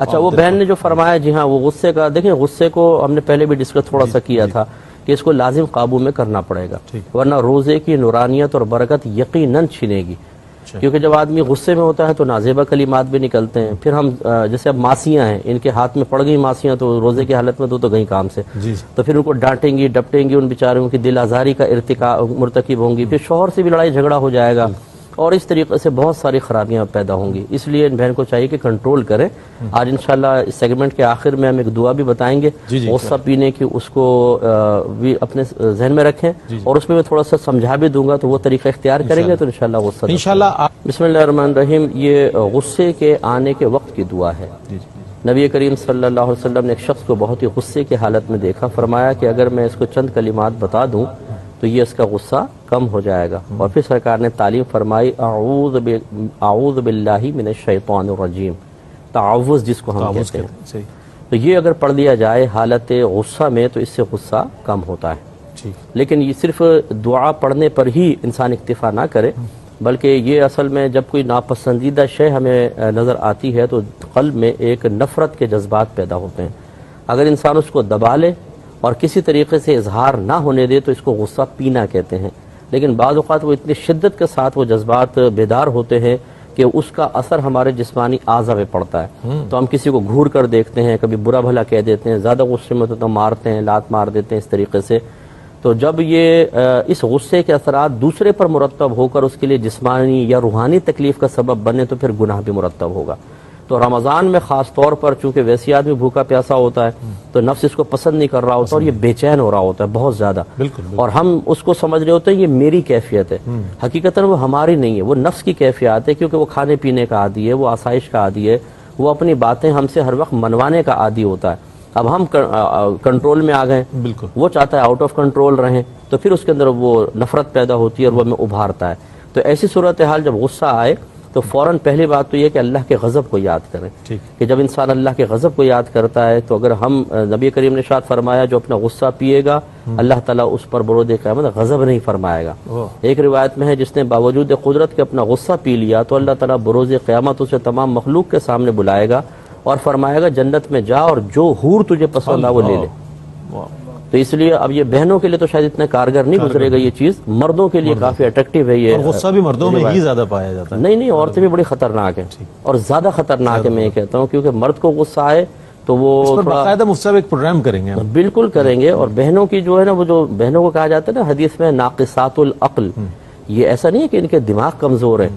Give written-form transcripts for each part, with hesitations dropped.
اچھا وہ بہن نے جو فرمایا، جی ہاں، وہ غصے کا، دیکھیں غصے کو ہم نے پہلے بھی ڈسکس تھوڑا سا کیا تھا کہ اس کو لازم قابو میں کرنا پڑے گا، ورنہ روزے کی نورانیت اور برکت یقیناً چھنے گی، کیونکہ جب آدمی غصے میں ہوتا ہے تو نازیبہ کلمات بھی نکلتے ہیں. پھر ہم جیسے اب ماسیاں ہیں، ان کے ہاتھ میں پڑ گئی ماسیاں تو روزے کی حالت میں تو گئی کام سے، تو پھر ان کو ڈانٹیں گی ڈپٹیں گی، ان بیچاروں کی دل آزاری کا مرتکب ہوں گی، پھر شوہر سے بھی لڑائی جھگڑا ہو جائے گا، اور اس طریقے سے بہت ساری خرابیاں پیدا ہوں گی. اس لیے ان بہن کو چاہیے کہ کنٹرول کریں. آج انشاءاللہ اس سیگمنٹ کے آخر میں ہم ایک دعا بھی بتائیں گے غصہ پینے کی، اس کو بھی اپنے ذہن میں رکھیں، اور اس میں میں تھوڑا سا سمجھا بھی دوں گا، تو وہ طریقہ اختیار کریں گے تو انشاءاللہ غصہ انشاءاللہ. بسم اللہ الرحمن الرحیم. یہ غصے کے آنے کے وقت کی دعا ہے. نبی کریم صلی اللہ علیہ وسلم نے ایک شخص کو بہت ہی غصے کی حالت میں دیکھا، فرمایا کہ اگر میں اس کو چند کلمات بتا دوں تو یہ اس کا غصہ کم ہو جائے گا. اور پھر سرکار نے تعلیم فرمائی اعوذ باللہ من الشیطان الرجیم، تعوذ جس کو ہم کہتے ہیں. تو یہ اگر پڑھ دیا جائے حالت غصہ میں تو اس سے غصہ کم ہوتا ہے. لیکن یہ صرف دعا پڑھنے پر ہی انسان اکتفا نہ کرے، بلکہ یہ اصل میں جب کوئی ناپسندیدہ شے ہمیں نظر آتی ہے تو قلب میں ایک نفرت کے جذبات پیدا ہوتے ہیں. اگر انسان اس کو دبا لے اور کسی طریقے سے اظہار نہ ہونے دے تو اس کو غصہ پینا کہتے ہیں. لیکن بعض اوقات وہ اتنی شدت کے ساتھ وہ جذبات بیدار ہوتے ہیں کہ اس کا اثر ہمارے جسمانی اعضاء پہ پڑتا ہے. تو ہم کسی کو گھور کر دیکھتے ہیں، کبھی برا بھلا کہہ دیتے ہیں، زیادہ غصے میں تو مارتے ہیں، لات مار دیتے ہیں اس طریقے سے. تو جب یہ اس غصے کے اثرات دوسرے پر مرتب ہو کر اس کے لیے جسمانی یا روحانی تکلیف کا سبب بنے تو پھر گناہ بھی مرتب ہوگا. تو رمضان میں خاص طور پر چونکہ ویسے آدمی بھوکا پیاسا ہوتا ہے تو نفس اس کو پسند نہیں کر رہا ہوتا اور یہ بے چین ہو رہا ہوتا ہے بہت زیادہ، اور ہم اس کو سمجھ رہے ہوتے ہیں یہ میری کیفیت ہے. حقیقتاً وہ ہماری نہیں ہے، وہ نفس کی کیفیت ہے، کیونکہ وہ کھانے پینے کا عادی ہے، وہ آسائش کا عادی ہے، وہ اپنی باتیں ہم سے ہر وقت منوانے کا عادی ہوتا ہے. اب ہم کنٹرول میں آ گئے، وہ چاہتا ہے آؤٹ آف کنٹرول رہیں، تو پھر اس کے اندر وہ نفرت پیدا ہوتی ہے اور وہ ہمیں ابھارتا ہے. تو ایسی صورتحال جب غصہ آئے تو فوراً پہلی بات تو یہ کہ اللہ کے غضب کو یاد کریں، کہ جب انسان اللہ کے غضب کو یاد کرتا ہے تو اگر ہم، نبی کریم نے ارشاد فرمایا جو اپنا غصہ پیے گا اللہ تعالیٰ اس پر بروز قیامت غضب نہیں فرمائے گا. ایک روایت میں ہے جس نے باوجود قدرت کے اپنا غصہ پی لیا تو اللہ تعالیٰ بروز قیامت اسے تمام مخلوق کے سامنے بلائے گا اور فرمائے گا جنت میں جا اور جو حور تجھے پسند آ وہ لے لے. تو اس لیے اب یہ بہنوں کے لیے تو شاید اتنا کارگر نہیں گزرے گا یہ چیز، مردوں کے لیے کافی اٹریکٹیو ہے یہ. غصہ بھی مردوں میں ہی زیادہ پایا جاتا ہے. نہیں، عورتیں بھی بڑی خطرناک ہیں، اور زیادہ خطرناک ہے میں یہ کہتا ہوں، کیونکہ مرد کو غصہ آئے تو وہ باقاعدہ مفتی صاحب ایک پروگرام کریں گے. بالکل کریں گے. اور بہنوں کی جو ہے نا، وہ جو بہنوں کو کہا جاتا ہے نا حدیث میں ناقصات العقل، یہ ایسا نہیں ہے کہ ان کے دماغ کمزور ہیں.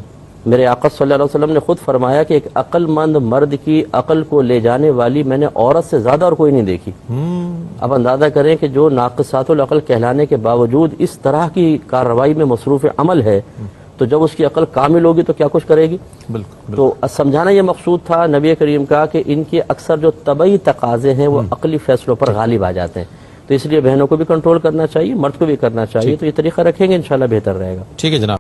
میرے آقا صلی اللہ علیہ وسلم نے خود فرمایا کہ ایک عقل مند مرد کی عقل کو لے جانے والی میں نے عورت سے زیادہ اور کوئی نہیں دیکھی. اب اندازہ کریں کہ جو ناقصات العقل کہلانے کے باوجود اس طرح کی کارروائی میں مصروف عمل ہے تو جب اس کی عقل کامل ہوگی تو کیا کچھ کرے گی. تو سمجھانا یہ مقصود تھا نبی کریم کا کہ ان کے اکثر جو طبعی تقاضے ہیں وہ عقلی فیصلوں پر غالب آ جاتے ہیں. تو اس لیے بہنوں کو بھی کنٹرول کرنا چاہیے، مرد کو بھی کرنا چاہیے. تو یہ طریقہ رکھیں گے انشاءاللہ بہتر رہے گا. ٹھیک ہے جناب.